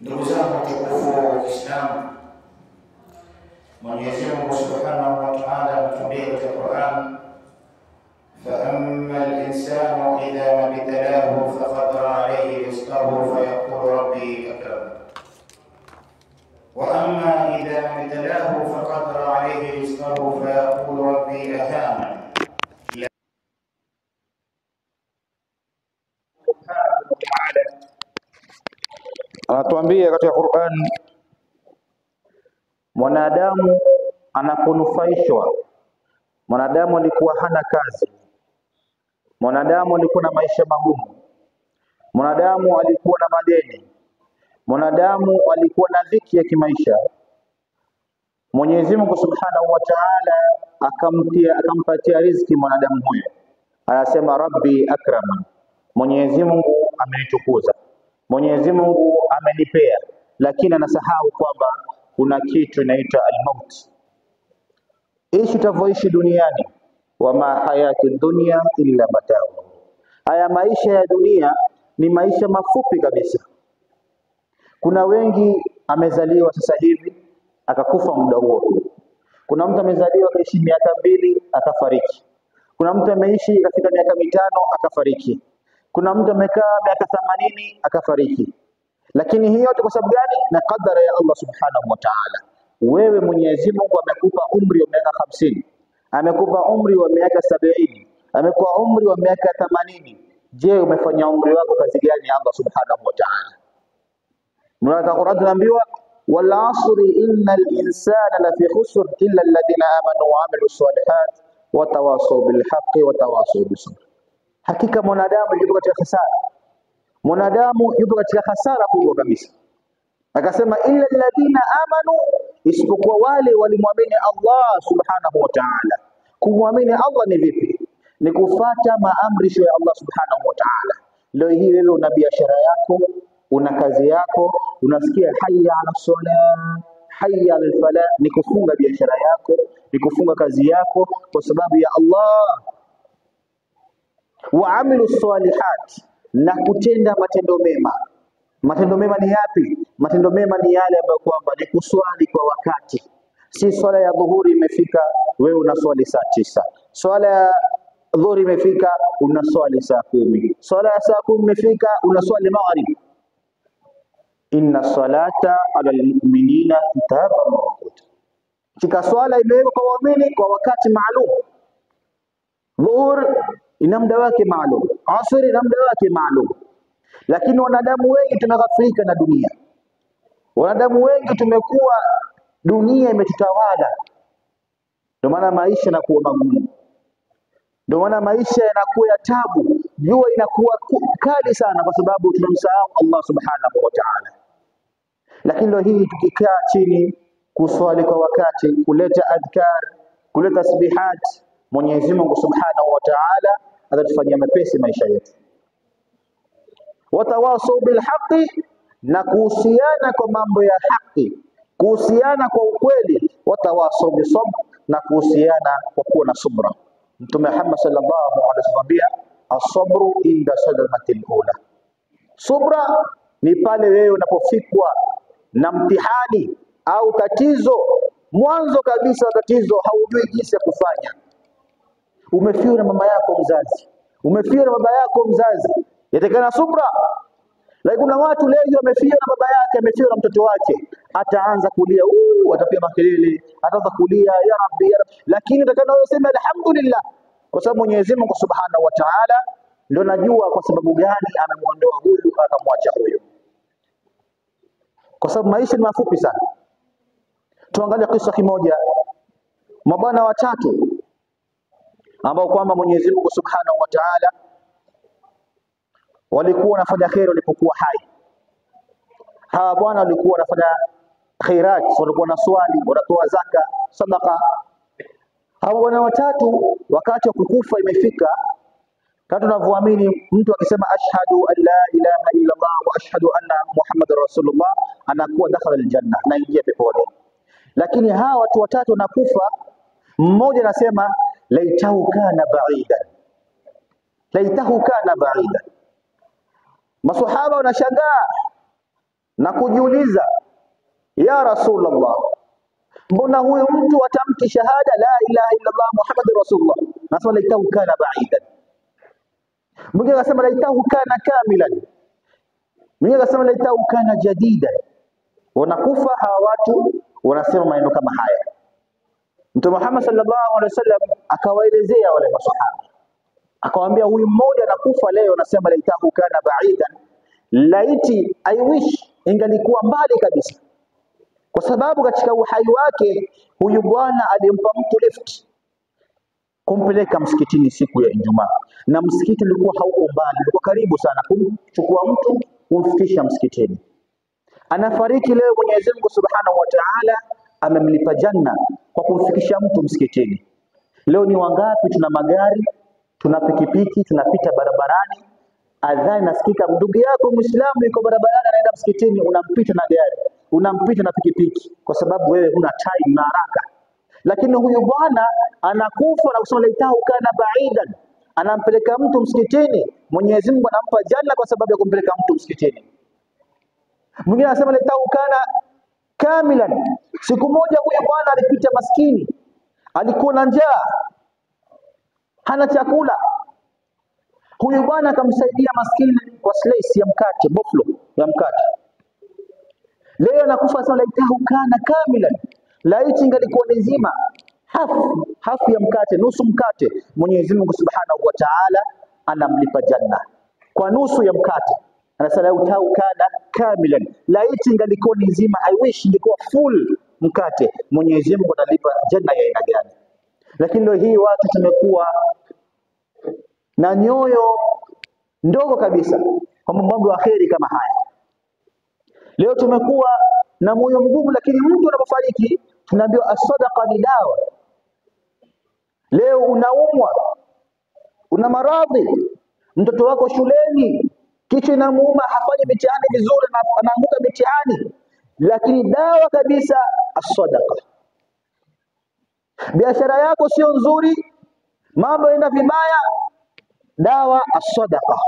Ndugu zangu watukufu wa Uislamu, Mwenyezi Mungu Subhanahu wa Ta'ala anatuambia katika Qur'an, fa amma al-insanu idha mabtalahu faqadara alayhi rizqahu fayaqulu rabbi akram, wa amma idha mabtalahu faqadara alayhi rizqahu fayaqulu rabbi ahanan. Anatuambia katika Qur'an, mwanadamu anaponufaishwa, mwanadamu alikuwa hana kazi, mwanadamu alikuwa na maisha magumu, mwanadamu alikuwa na madeni, mwanadamu alikuwa na dhiki ya kimaisha, Mwenyezi Mungu Subhanahu wa Ta'ala akampatia riziki mwanadamu huyo. Anasema rabbi akraman, Mwenyezi Mungu amenitukuza, Mwenyezi Mungu amenipea, lakini anasahau kwamba kuna kitu inaitwa al-maut. Ishi utavyoishi duniani, wama hayatu dunya illa matau. Haya maisha ya dunia ni maisha mafupi kabisa. Kuna wengi amezaliwa sasa hivi akakufa muda huo. Kuna mtu amezaliwa akaishi miaka 2 akafariki. Kuna mtu ameishi katika miaka 5 akafariki. Kuna mtu amekaa miaka 80 akafariki. Lakini hiyo yote kwa sababu gani? Na kadara ya Allah Subhanahu wa Ta'ala. Wewe Mwenyezi Mungu amekupa umri wa miaka 50, amekupa umri wa miaka 70, amekupa umri wa miaka 80. Je, umefanya umri wako kazi gani Allah Subhanahu wa Ta'ala? Mwana Qur'an tunaambiwa wal 'asri innal insana lafi khusr illa alladhina amanu wa 'amilus salihat wa tawasaw bil haqqi wa tawasaw bis sabr. Hakika mwanadamu yupo katika hasara. Mwanadamu yupo katika hasara kubwa kabisa. Akasema illa alladhina amanu, isipokuwa wale walimwamini Allah Subhanahu wa Ta'ala. Kumwamini Allah ni vipi? Ni kufuata maamrisho ya Allah Subhanahu wa Ta'ala. Leo hii wewe una biashara yako, una kazi yako, unasikia hayya ala salah, hayya ala falah, ni kufunga biashara yako, ni kufunga kazi yako kwa sababu ya Allah. Wa amilu salihat, na kutenda matendo mema. Matendo mema ni yapi? Matendo mema ni yale ambayo kwamba ni kuswali kwa wakati. Si swala ya dhuhuri imefika wewe unaswali saa 9. Swala ya dhuhuri imefika unaswali saa 10. Swala ya saa 10 imefika unaswali maghrib. Inna salata ala almu'minina kitaban mawquta. Kika swala imewekwa kwa waumini kwa wakati maalum. Dhuhur ina muda wake maalum, asr ina muda wake maalum. Lakini wanadamu wengi tumeghafirika na dunia. Wanadamu wengi tumekuwa, dunia imetutawala. Ndio maana maisha yanakuwa magumu. Ndio maana maisha yanakuwa ya tabu. Jua inakuwa kali sana kwa sababu tunamsahau Allah Subhanahu wa Ta'ala. Lakini leo hii tukikaa chini kuswali kwa wakati, kuleta adhkar, kuleta tasbihat, Mwenyezi Mungu Subhanahu wa Ta'ala atatufanyia mepesi maisha yetu. Watawasau bil haqqi, na kuhusiana kwa mambo ya haki, kuhusiana kwa ukweli. Watawasau bis sabr, na kuhusiana kwa kuwa na subra. Mtume Muhammad sallallahu alaihi wasallam as-sabru inda sadmatil ula. Subra ni pale wewe unapofikwa na mtihani au tatizo, mwanzo kabisa tatizo haujui jinsi ya kufanya. Umefiwa na mama yako mzazi, umefiwa na baba yako mzazi, yatakana subra. Lakini kuna watu leo wamefiwa na baba yake, amefiwa na mtoto wake, ataanza kulia, atapiga makelele, ataanza kulia ya Rabbi, ya Rabbi. Lakini atakana useme alhamdulillah, kwa sababu Mwenyezi Mungu Subhanahu wa Ta'ala ndio najua kwa sababu gani anamuondoa huyu akamwacha huyu, kwa sababu maisha ni mafupi sana. Tuangalie kisa kimoja, mabwana watatu ambao kwamba Mwenyezi Mungu Subhanahu wa Ta'ala walikuwa wanafanya khair walipokuwa hai. Hawa bwana walikuwa wanafanya khairat, walikuwa na swali, wanatoa zaka, sadaqa. Hawa bwana watatu wakati wa kukufa imefika, kama tunavyoamini mtu akisema ashhadu an la ilaha illa Allah wa ashhadu anna Muhammadar Rasulullah, anakuwa dakhala aljanna, anaingia peponi. Lakini hawa watu watatu wanakufa, mmoja anasema laitahu kana ba'idan, laitahu kana ba'idan. Masahaba wanashangaa, na kujiuliza, ya Rasulullah, mbona huyu mtu atamki shahada la ilaha illa Allah Muhammadur Rasulullah, nasema laitahu kana ba'idan. Mwingine akasema laitahu kana kamilan. Mwingine akasema laitahu kana jadidan. Wanakufa hawa watu wanasema maneno kama haya. Mtume Muhammad sallallahu alaihi wasallam akawaelezea wale masahaba, akawaambia huyu mmoja anakufa leo anasema laitahu kana ba'idan, laiti I wish ingalikuwa mbali kabisa, kwa sababu katika uhai wake huyu bwana alimpa mtu lift kumpeleka msikitini siku ya Ijumaa, na msikiti ulikuwa hauko mbali, ulikuwa karibu sana, kumchukua mtu kumfikisha msikitini. Anafariki leo, Mwenyezi Mungu Subhanahu wa Ta'ala amemlipa janna kwa kumfikisha mtu msikitini. Leo ni wangapi tuna magari, tuna pikipiki, tunapita barabarani, adhani nasikika, ndugu yako Muislamu yuko barabarani anaenda msikitini, unampita na gari, unampita na pikipiki, kwa sababu wewe huna time na haraka. Lakini huyu bwana anakufa na kusema laitahu kana ba'idan, anampeleka mtu msikitini, Mwenyezi Mungu anampa janna kwa sababu ya kumpeleka mtu msikitini. Mwingine anasema laitahu kana kamilan. Siku moja huyu bwana alipita maskini, alikuwa na njaa, hana chakula. Huyu bwana akamsaidia maskini kwa slice ya mkate, boflo ya mkate. Leo anakufa sana laitahu kana kamilan, laiti ingalikuwa nzima, hafu ya mkate, nusu mkate, Mwenyezi Mungu Subhanahu wa Ta'ala anamlipa janna kwa nusu ya mkate. Anasema laitahu kana kamilan, laiti ingalikuwa nzima, I wish ingekuwa full mkate, Mwenyezi Mungu analipa janna ya aina gani? Lakini leo hii watu tumekuwa na nyoyo ndogo kabisa kwa mambo ya kheri kama haya. Leo tumekuwa na moyo mgumu, lakini mtu anapofariki tunaambiwa as-sadaqa ni dawa. Leo unaumwa, una maradhi, mtoto wako shuleni kichwa inamuuma, hafanyi mitihani vizuri na anaanguka mitihani, lakini dawa kabisa as-sadaqa. Biashara yako sio nzuri, mambo yanaenda vibaya, dawa as-sadaqa.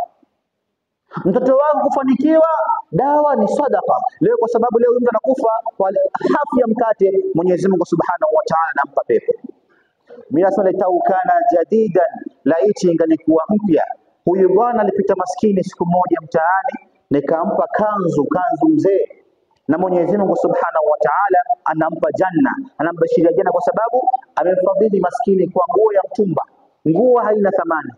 Mtoto wako kufanikiwa, dawa ni sadaqa. Leo kwa sababu leo mtu anakufa kwa hafu ya mkate, Mwenyezi Mungu Subhanahu wa Ta'ala anampa pepo. Mimi nasema laitahu kana jadidan, laiti ingalikuwa mpya. Huyu bwana alipita maskini siku moja mtaani, nikampa kanzu mzee, na Mwenyezi Mungu Subhanahu wa Ta'ala anampa janna, anambashiria janna kwa sababu amemfadhili maskini kwa nguo ya mtumba. Nguo haina thamani,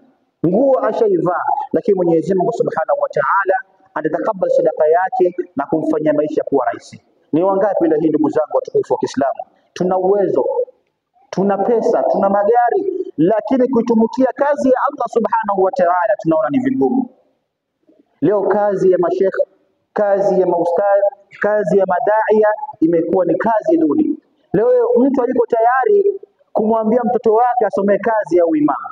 nguo ashaivaa, lakini Mwenyezi Mungu Subhanahu wa Ta'ala atatakabali sadaka yake na kumfanyia maisha kuwa rahisi. Ni wangapi leo hii ndugu zangu watukufu wa Kiislamu, tuna uwezo, tuna pesa, tuna magari, lakini kuitumikia kazi ya Allah Subhanahu wa Ta'ala tunaona ni vigumu. Leo kazi ya mashekh, kazi ya maustadh, kazi ya madaia imekuwa ni kazi duni. Leo mtu aliko tayari kumwambia mtoto wake asome kazi ya uimamu.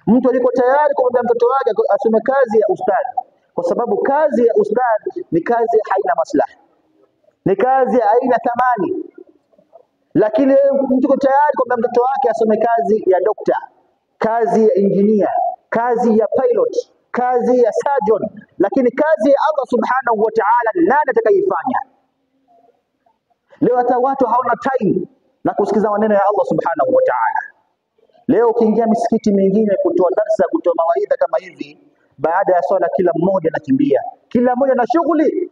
Mtu aliko tayari kumwambia mtoto wake asome kazi ya ustadhi, kwa sababu kazi ya ustadhi ni kazi haina maslaha, ni kazi haina thamani. Lakini mtu yuko tayari kumwambia mtoto wake asome kazi ya dokta, kazi ya engineer, kazi ya pilot, kazi ya surgeon, lakini kazi ya Allah Subhanahu wa Ta'ala nani atakayefanya? Leo hata watu hawana time na kusikiza maneno ya Allah Subhanahu wa Ta'ala. Leo ukiingia misikiti mingine kutoa darasa, kutoa mawaidha kama hivi, baada ya swala kila mmoja anakimbia, kila mmoja na shughuli.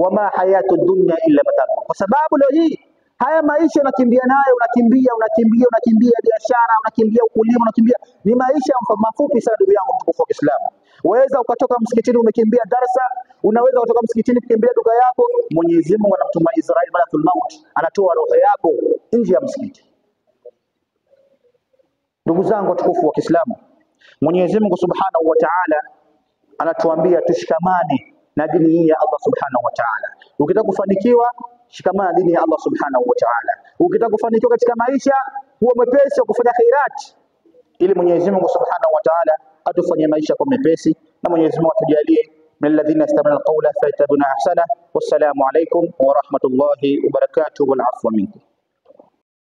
Wama hayatu dunya illa mataa, kwa sababu leo hii haya maisha unakimbia nayo, unakimbia biashara, unakimbia ukulima, unakimbia, ni maisha mafupi sana ndugu yangu mtukufu wa Kiislamu. Waweza ukatoka msikitini umekimbia darasa, unaweza kutoka msikitini kukimbia duka yako. Mwenyezi Mungu anamtuma Israeli malakul maut, anatoa roho yako nje ya msikiti. Ndugu zangu watukufu wa Kiislamu, Mwenyezi Mungu Subhanahu wa Ta'ala anatuambia tushikamane na dini hii ya Allah Subhanahu wa Ta'ala. Ukitaka kufanikiwa, shikamana dini ya Allah Subhanahu wa Ta'ala. Ukitaka kufanikiwa katika maisha, huwa mwepesi wa kufanya khairat, ili Mwenyezi Mungu Subhanahu wa Ta'ala atufanye maisha kwa mepesi, na Mwenyezi Mungu atujalie min alladhina yastami'una alqawla fayattabi'una ahsana. Wassalamu alaykum wa rahmatullahi wa barakatuh wal afwa minkum.